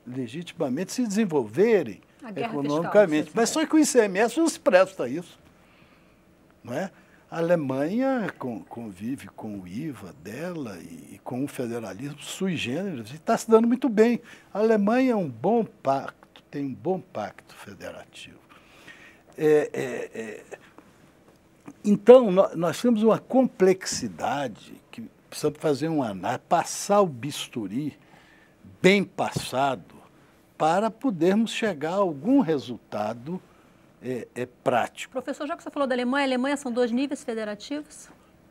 legitimamente se desenvolverem economicamente. Fiscal, mas só que o ICMS não se presta a isso. Não é? A Alemanha convive com o IVA dela e com o federalismo sui generis e está se dando muito bem. A Alemanha é um bom pacto, tem um bom pacto federativo. Então, nós temos uma complexidade que precisamos fazer um análise, passar o bisturi bem passado para podermos chegar a algum resultado prático. Professor, já que você falou da Alemanha, a Alemanha são 2 níveis federativos?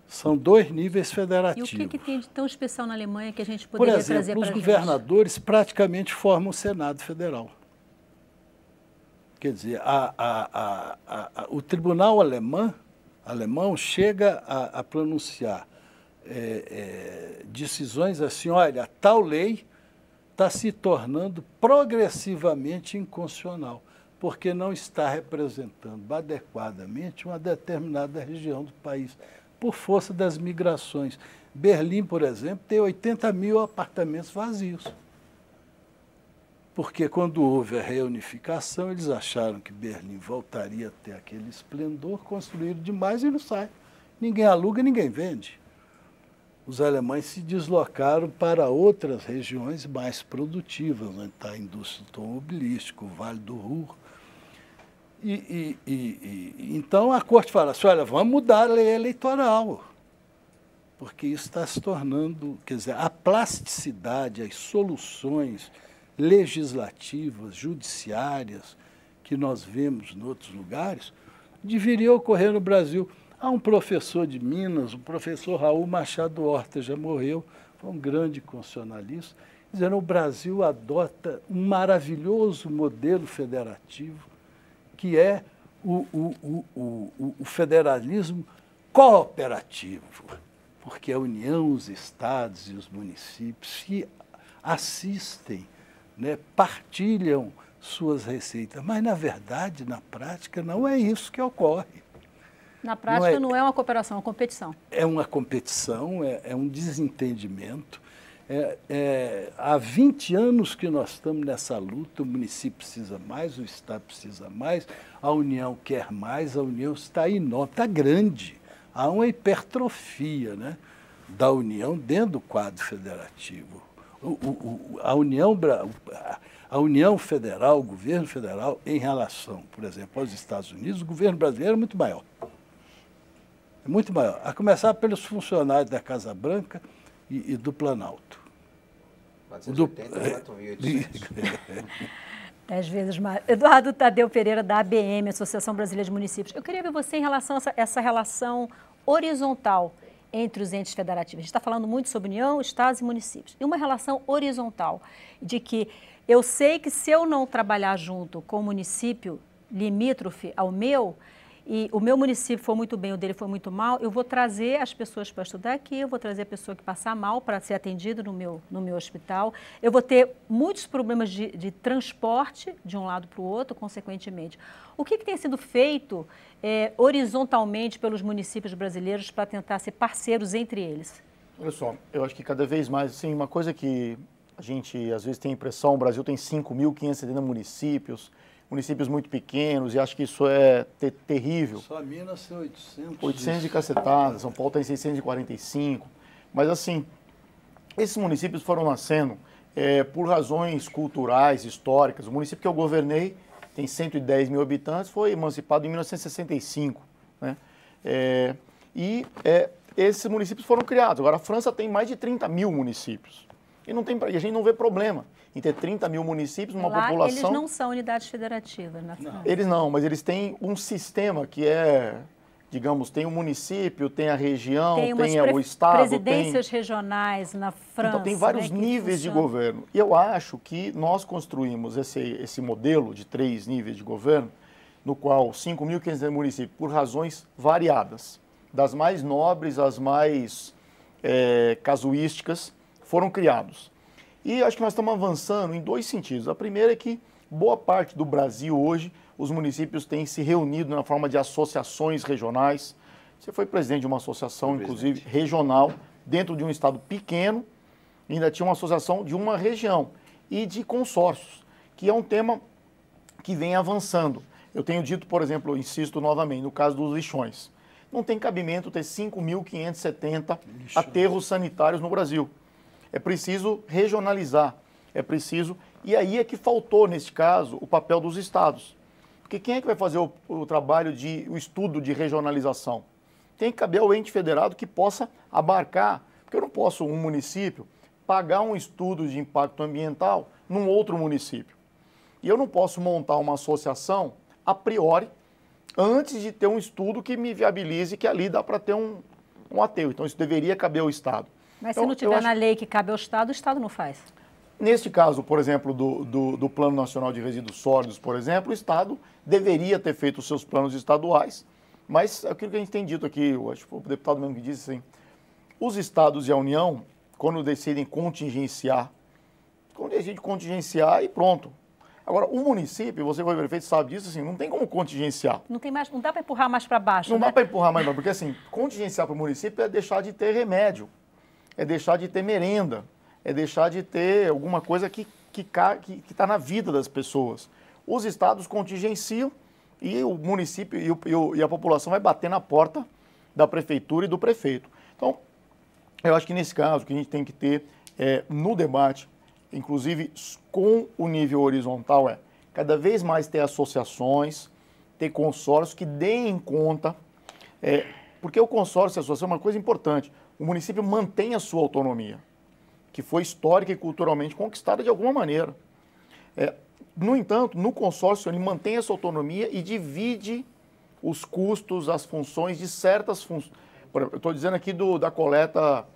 São 2 níveis federativos. E o que tem de tão especial na Alemanha que a gente poderia trazer para a gente? Por exemplo, os governadores praticamente formam o Senado Federal. Quer dizer, o tribunal alemão chega a pronunciar decisões assim, olha, tal lei está se tornando progressivamente inconstitucional, porque não está representando adequadamente uma determinada região do país, por força das migrações. Berlim, por exemplo, tem 80 mil apartamentos vazios. Porque quando houve a reunificação, eles acharam que Berlim voltaria a ter aquele esplendor, construíram demais e não sai. Ninguém aluga, ninguém vende. Os alemães se deslocaram para outras regiões mais produtivas, onde está a indústria automobilística, o Vale do Ruhr. Então a corte fala assim, olha, vamos mudar a lei eleitoral, porque isso está se tornando, quer dizer, a plasticidade, as soluções legislativas, judiciárias, que nós vemos em outros lugares, deveria ocorrer no Brasil. Há um professor de Minas, o professor Raul Machado Horta, já morreu, foi um grande constitucionalista, dizendo que o Brasil adota um maravilhoso modelo federativo, que é o federalismo cooperativo, porque a União, os estados e os municípios se assistem, né, partilham suas receitas, mas, na verdade, na prática, não é isso que ocorre. Na prática, não é uma cooperação, é uma competição. É uma competição, é um desentendimento. Há 20 anos que nós estamos nessa luta, o município precisa mais, o Estado precisa mais, a União quer mais, a União está enorme, está grande. Há uma hipertrofia, né, da União dentro do quadro federativo. A União Federal, o governo federal, em relação, por exemplo, aos Estados Unidos, o governo brasileiro é muito maior. É muito maior. A começar pelos funcionários da Casa Branca e do Planalto. 480, 10 vezes mais. Eduardo Tadeu Pereira, da ABM, Associação Brasileira de Municípios. Eu queria ver você em relação a essa relação horizontal entre os entes federativos. A gente está falando muito sobre União, Estados e municípios. E uma relação horizontal, de que eu sei que se eu não trabalhar junto com o município limítrofe ao meu, e o meu município for muito bem, o dele for muito mal, eu vou trazer as pessoas para estudar aqui, eu vou trazer a pessoa que passar mal para ser atendida no meu hospital, eu vou ter muitos problemas de transporte de um lado para o outro, consequentemente. O que tem sido feito horizontalmente pelos municípios brasileiros para tentar ser parceiros entre eles? Olha só, eu acho que cada vez mais, assim, uma coisa que a gente às vezes tem a impressão, o Brasil tem 5.570 municípios muito pequenos, e acho que isso é terrível. Só Minas tem 800. 800 e cacetada, São Paulo tem 645. Mas, assim, esses municípios foram nascendo por razões culturais, históricas. O município que eu governei tem 110 mil habitantes, foi emancipado em 1965. Né? Esses municípios foram criados. Agora, a França tem mais de 30 mil municípios. E a gente não vê problema em ter 30 mil municípios, uma população... Eles não são unidades federativas na França. Eles não, mas eles têm um sistema que digamos, tem o município, tem a região, tem o estado... Presidências regionais na França. Então, tem vários níveis de governo. E eu acho que nós construímos esse modelo de 3 níveis de governo, no qual 5.500 municípios, por razões variadas, das mais nobres às mais casuísticas, foram criados. E acho que nós estamos avançando em 2 sentidos. A primeira é que boa parte do Brasil hoje, os municípios têm se reunido na forma de associações regionais. Você foi presidente de uma associação, inclusive, regional, dentro de um estado pequeno, ainda tinha uma associação de uma região, e de consórcios, que é um tema que vem avançando. Eu tenho dito, por exemplo, eu insisto novamente, no caso dos lixões, não tem cabimento ter 5.570 aterros sanitários no Brasil. É preciso regionalizar, e aí é que faltou, neste caso, o papel dos estados. Porque quem é que vai fazer o trabalho o estudo de regionalização? Tem que caber ao ente federado que possa abarcar, porque eu não posso, um município, pagar um estudo de impacto ambiental num outro município. E eu não posso montar uma associação a priori, antes de ter um estudo que me viabilize que ali dá para ter um aterro. Então isso deveria caber ao Estado. Mas se não tiver na lei que cabe ao Estado, o Estado não faz. Neste caso, por exemplo, do Plano Nacional de Resíduos Sólidos, por exemplo, o Estado deveria ter feito os seus planos estaduais, mas é aquilo que a gente tem dito aqui, eu acho que foi o deputado mesmo que disse assim, Os estados e a União, quando decidem contingenciar e pronto. Agora, o município, você foi prefeito, sabe disso, assim, não tem como contingenciar. Não tem mais, não dá para empurrar mais para baixo, Não né? dá para empurrar mais, porque assim, contingenciar para o município é deixar de ter remédio, é deixar de ter merenda, é deixar de ter alguma coisa que está na vida das pessoas. Os estados contingenciam e o município e a população vai bater na porta da prefeitura e do prefeito. Então, eu acho que nesse caso, o que a gente tem que ter no debate, inclusive com o nível horizontal, cada vez mais ter associações, ter consórcios que deem conta, porque o consórcio e a associação é uma coisa importante. O município mantém a sua autonomia, que foi histórica e culturalmente conquistada de alguma maneira. No entanto, no consórcio ele mantém essa autonomia e divide os custos, as funções de certas funções. Eu estou dizendo aqui da coleta,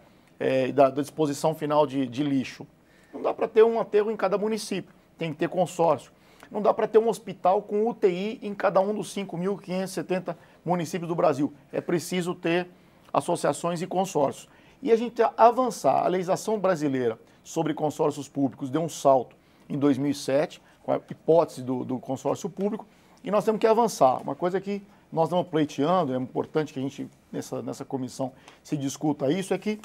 da disposição final de lixo. Não dá para ter um aterro em cada município, tem que ter consórcio. Não dá para ter um hospital com UTI em cada um dos 5.570 municípios do Brasil. É preciso ter associações e consórcios. E a gente avançar. A legislação brasileira sobre consórcios públicos deu um salto em 2007, com a hipótese do consórcio público, e nós temos que avançar. Uma coisa que nós estamos pleiteando, é importante que a gente, nessa comissão, se discuta isso, é que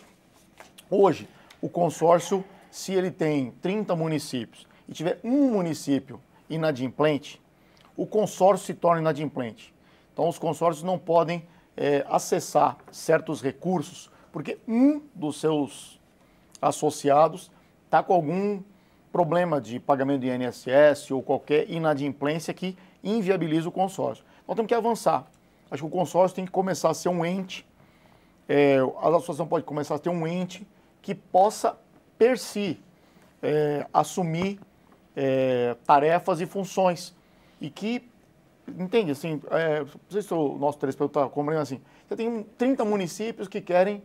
hoje o consórcio, se ele tem 30 municípios e tiver um município inadimplente, o consórcio se torna inadimplente. Então, os consórcios não podem acessar certos recursos, porque um dos seus associados está com algum problema de pagamento de INSS ou qualquer inadimplência que inviabiliza o consórcio. Nós temos que avançar. Acho que o consórcio tem que começar a ser um ente, a associação pode começar a ter um ente que possa, per si, assumir tarefas e funções. E que, entende, assim, não sei se o nosso telespectador está compreendendo assim, você tem 30 municípios que querem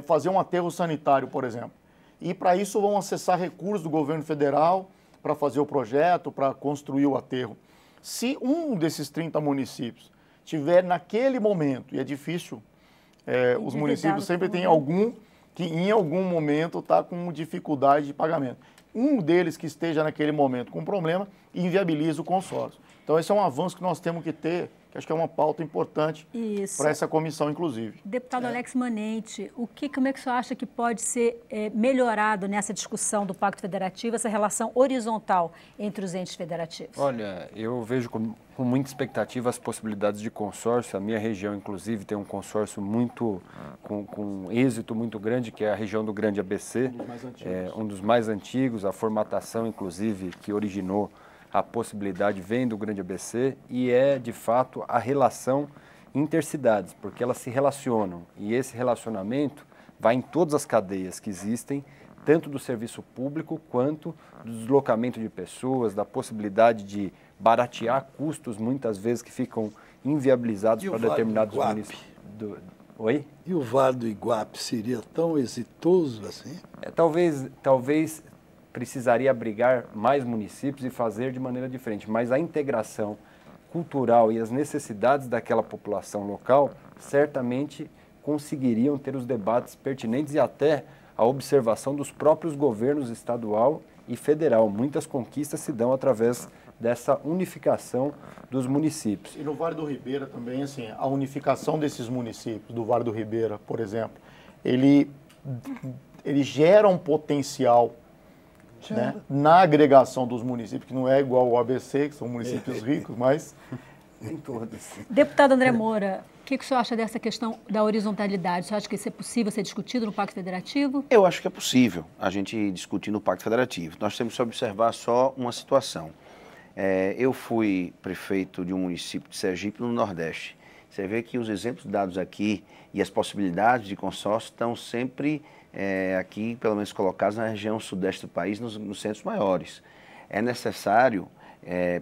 fazer um aterro sanitário, por exemplo. E para isso vão acessar recursos do governo federal para fazer o projeto, para construir o aterro. Se um desses 30 municípios tiver naquele momento, e é difícil, os municípios sempre têm algum que em algum momento está com dificuldade de pagamento. Um deles que esteja naquele momento com problema inviabiliza o consórcio. Então esse é um avanço que nós temos que ter, que acho que é uma pauta importante para essa comissão, inclusive. Deputado Alex Manente, como é que o senhor acha que pode ser melhorado nessa discussão do Pacto Federativo, essa relação horizontal entre os entes federativos? Olha, eu vejo com muita expectativa as possibilidades de consórcio. A minha região, inclusive, tem um consórcio com êxito muito grande, que é a região do Grande ABC, um dos mais antigos, a formatação, inclusive, que originou a possibilidade vem do Grande ABC e é, de fato, a relação intercidades, porque elas se relacionam e esse relacionamento vai em todas as cadeias que existem, tanto do serviço público quanto do deslocamento de pessoas, da possibilidade de baratear custos, muitas vezes, que ficam inviabilizados para determinados municípios. Oi? E o Vale do Iguape seria tão exitoso assim? Talvez precisaria abrigar mais municípios e fazer de maneira diferente, mas a integração cultural e as necessidades daquela população local certamente conseguiriam ter os debates pertinentes e até a observação dos próprios governos estadual e federal. Muitas conquistas se dão através dessa unificação dos municípios. E no Vale do Ribeira também, assim, a unificação desses municípios, do Vale do Ribeira, por exemplo, ele gera um potencial, né, na agregação dos municípios, que não é igual ao ABC, que são municípios ricos, mas em todos. Deputado André Moura, o que o senhor acha dessa questão da horizontalidade? O senhor acha que isso é possível ser discutido no Pacto Federativo? Eu acho que é possível a gente discutir no Pacto Federativo. Nós temos que observar só uma situação. Eu fui prefeito de um município de Sergipe, no Nordeste. Você vê que os exemplos dados aqui e as possibilidades de consórcio estão sempre aqui, pelo menos colocados na região sudeste do país, nos centros maiores. É necessário,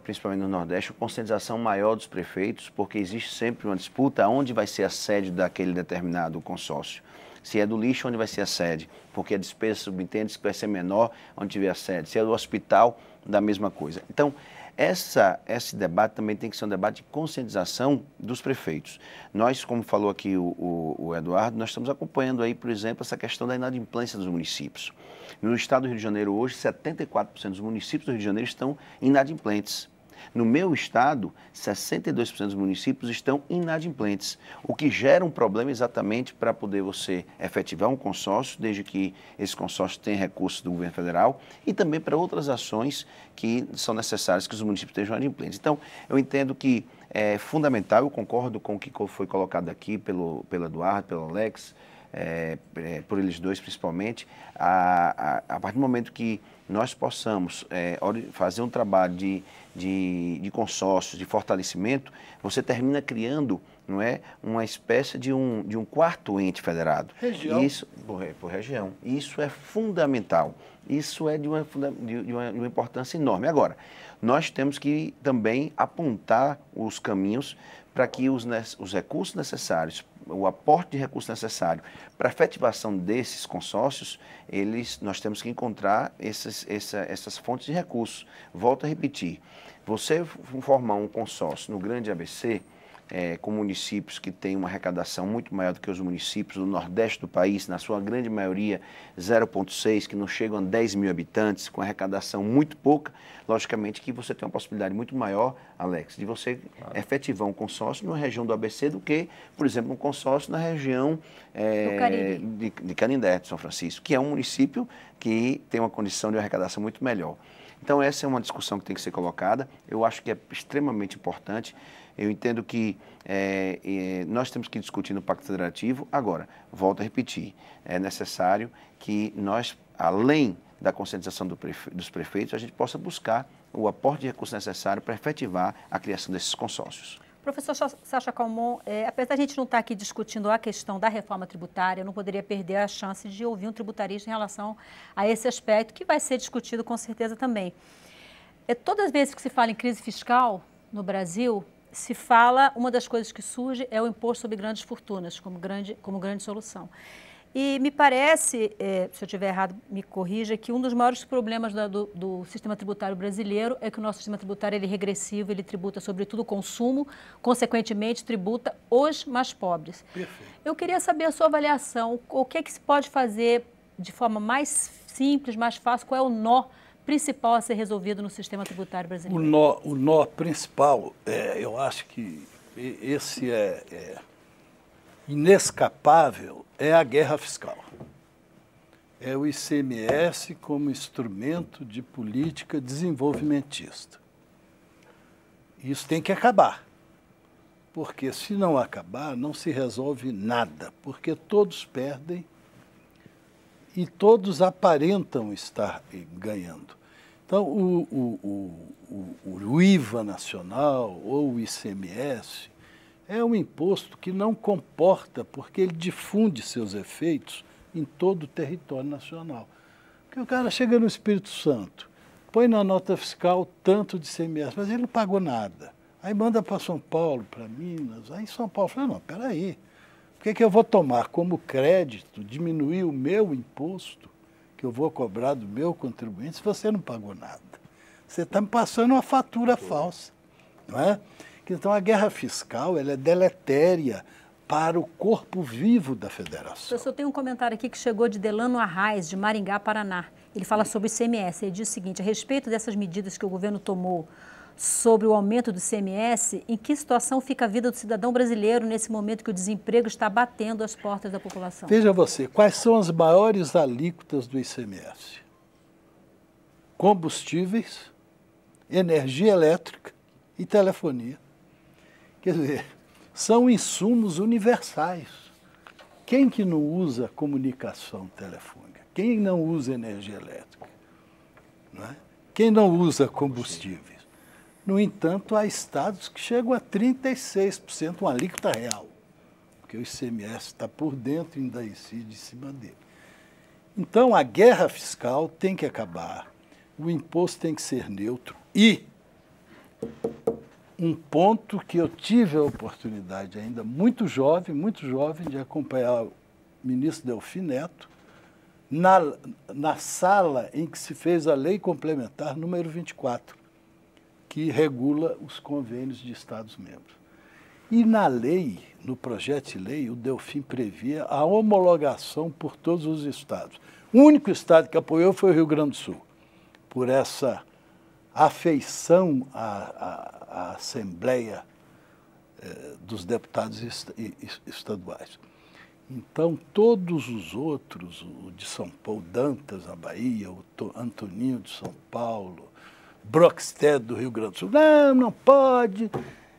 principalmente no Nordeste, uma conscientização maior dos prefeitos, porque existe sempre uma disputa onde vai ser a sede daquele determinado consórcio. Se é do lixo, onde vai ser a sede, porque a despesa subentende que vai ser menor onde tiver a sede. Se é do hospital, da mesma coisa. Então, Esse debate também tem que ser um debate de conscientização dos prefeitos. Nós, como falou aqui o Eduardo, nós estamos acompanhando aí, por exemplo, essa questão da inadimplência dos municípios. No estado do Rio de Janeiro hoje, 74% dos municípios do Rio de Janeiro estão inadimplentes. No meu estado, 62% dos municípios estão inadimplentes, o que gera um problema exatamente para poder você efetivar um consórcio, desde que esse consórcio tenha recursos do governo federal, e também para outras ações que são necessárias que os municípios estejam inadimplentes. Então, eu entendo que é fundamental, eu concordo com o que foi colocado aqui pelo Eduardo, pelo Alex, por eles dois principalmente, a partir do momento que nós possamos fazer um trabalho de consórcios, de fortalecimento, você termina criando, não é, uma espécie de um quarto ente federado. Região. Isso, por região. Isso é fundamental. Isso é de uma importância enorme. Agora, nós temos que também apontar os caminhos para que os recursos necessários, o aporte de recursos necessário para a efetivação desses consórcios, nós temos que encontrar essas fontes de recursos. Volto a repetir, você formar um consórcio no Grande ABC, com municípios que têm uma arrecadação muito maior do que os municípios do Nordeste do país, na sua grande maioria 0,6, que não chegam a 10 mil habitantes, com arrecadação muito pouca, logicamente que você tem uma possibilidade muito maior, Alex, de você efetivar um consórcio na região do ABC do que, por exemplo, um consórcio na região de Canindé, de São Francisco, que é um município que tem uma condição de arrecadação muito melhor. Então, essa é uma discussão que tem que ser colocada. Eu acho que é extremamente importante. Eu entendo que nós temos que discutir no Pacto Federativo. Agora, volto a repetir, é necessário que nós, além da conscientização dos prefeitos, a gente possa buscar o aporte de recursos necessário para efetivar a criação desses consórcios. Professor Sacha Calmon, apesar de a gente não estar aqui discutindo a questão da reforma tributária, eu não poderia perder a chance de ouvir um tributarista em relação a esse aspecto, que vai ser discutido com certeza também. Todas as vezes que se fala em crise fiscal no Brasil, se fala, uma das coisas que surge é o imposto sobre grandes fortunas, como grande solução. E me parece, se eu estiver errado, me corrija, que um dos maiores problemas do sistema tributário brasileiro é que o nosso sistema tributário ele é regressivo, ele tributa sobretudo o consumo, consequentemente tributa os mais pobres. Perfeito. Eu queria saber a sua avaliação, o que é que se pode fazer de forma mais simples, mais fácil, qual é o nó principal a ser resolvido no sistema tributário brasileiro? O nó principal, eu acho que esse é inescapável, é a guerra fiscal. É o ICMS como instrumento de política desenvolvimentista. Isso tem que acabar, porque se não acabar, não se resolve nada, porque todos perdem e todos aparentam estar ganhando. Então, o IVA nacional ou o ICMS é um imposto que não comporta, porque ele difunde seus efeitos em todo o território nacional. Porque o cara chega no Espírito Santo, põe na nota fiscal tanto de ICMS, mas ele não pagou nada. Aí manda para São Paulo, para Minas, aí São Paulo fala, não, peraí, por que eu vou tomar como crédito, diminuir o meu imposto, que eu vou cobrar do meu contribuinte, se você não pagou nada? Você está me passando uma fatura falsa, não é? Então, a guerra fiscal ela é deletéria para o corpo vivo da federação. Professor, tem um comentário aqui que chegou de Delano Arraes, de Maringá, Paraná. Ele fala sobre o ICMS. Ele diz o seguinte, a respeito dessas medidas que o governo tomou sobre o aumento do ICMS, em que situação fica a vida do cidadão brasileiro nesse momento que o desemprego está batendo as portas da população? Veja você, quais são as maiores alíquotas do ICMS? Combustíveis, energia elétrica e telefonia. Quer dizer, são insumos universais. Quem que não usa comunicação telefônica? Quem não usa energia elétrica? Não é? Quem não usa combustíveis? No entanto, há estados que chegam a 36%, uma alíquota real, porque o ICMS está por dentro e ainda incide em cima dele. Então, a guerra fiscal tem que acabar, o imposto tem que ser neutro e um ponto que eu tive a oportunidade ainda muito jovem, de acompanhar o ministro Delfim Neto, na sala em que se fez a lei complementar número 24, que regula os convênios de Estados-membros. E na lei, no projeto de lei, o Delfim previa a homologação por todos os estados. O único estado que apoiou foi o Rio Grande do Sul, por essa afeição à Assembleia dos Deputados Estaduais. Então, todos os outros, o de São Paulo, Dantas, na Bahia, o Antoninho de São Paulo, Brockstedt do Rio Grande do Sul, não pode,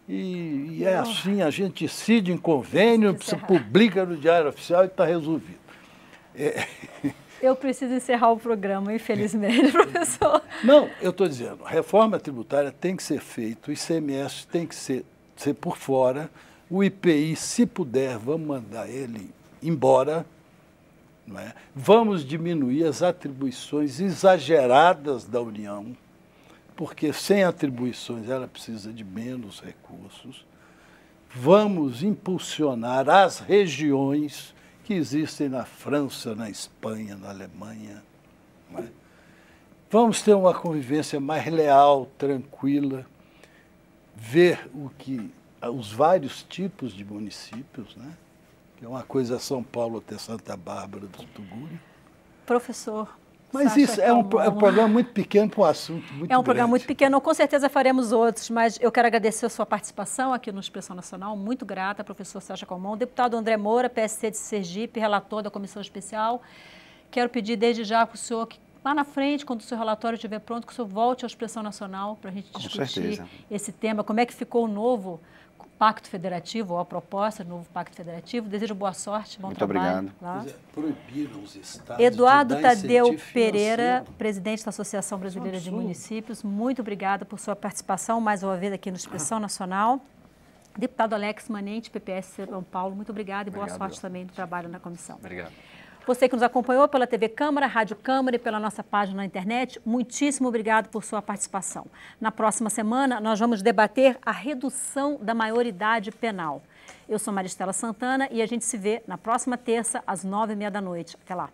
e é assim, a gente decide em convênio, se publica no Diário Oficial e está resolvido. Eu preciso encerrar o programa, infelizmente, professor. Não, eu estou dizendo, a reforma tributária tem que ser feita, o ICMS tem que ser por fora, o IPI, se puder, vamos mandar ele embora, não é? Vamos diminuir as atribuições exageradas da União, porque sem atribuições ela precisa de menos recursos. Vamos impulsionar as regiões que existem na França, na Espanha, na Alemanha. Não é? Vamos ter uma convivência mais leal, tranquila, ver os vários tipos de municípios, né? Que é uma coisa São Paulo até Santa Bárbara do Tuguri. Professor, mas isso é um programa muito pequeno para um assunto muito grande. É um programa muito pequeno, com certeza faremos outros, mas eu quero agradecer a sua participação aqui no Expressão Nacional, muito grata, professor Sacha Calmon, deputado André Moura, PSC de Sergipe, relator da Comissão Especial. Quero pedir desde já para o senhor que lá na frente, quando o seu relatório estiver pronto, que o senhor volte à Expressão Nacional para a gente discutir esse tema, como é que ficou o novo Pacto Federativo, ou a proposta do novo Pacto Federativo. Desejo boa sorte, bom trabalho. Muito obrigado. Proibiram os estados Eduardo de dar Tadeu Pereira, financeiro. Presidente da Associação Brasileira de Municípios, muito obrigada por sua participação mais uma vez aqui no Expressão Nacional. Deputado Alex Manente, PPS São Paulo, muito obrigada e boa sorte também no trabalho na comissão. Obrigado. Você que nos acompanhou pela TV Câmara, Rádio Câmara e pela nossa página na internet, muitíssimo obrigado por sua participação. Na próxima semana, nós vamos debater a redução da maioridade penal. Eu sou Maristela Santana e a gente se vê na próxima terça, às 9h30 da noite. Até lá.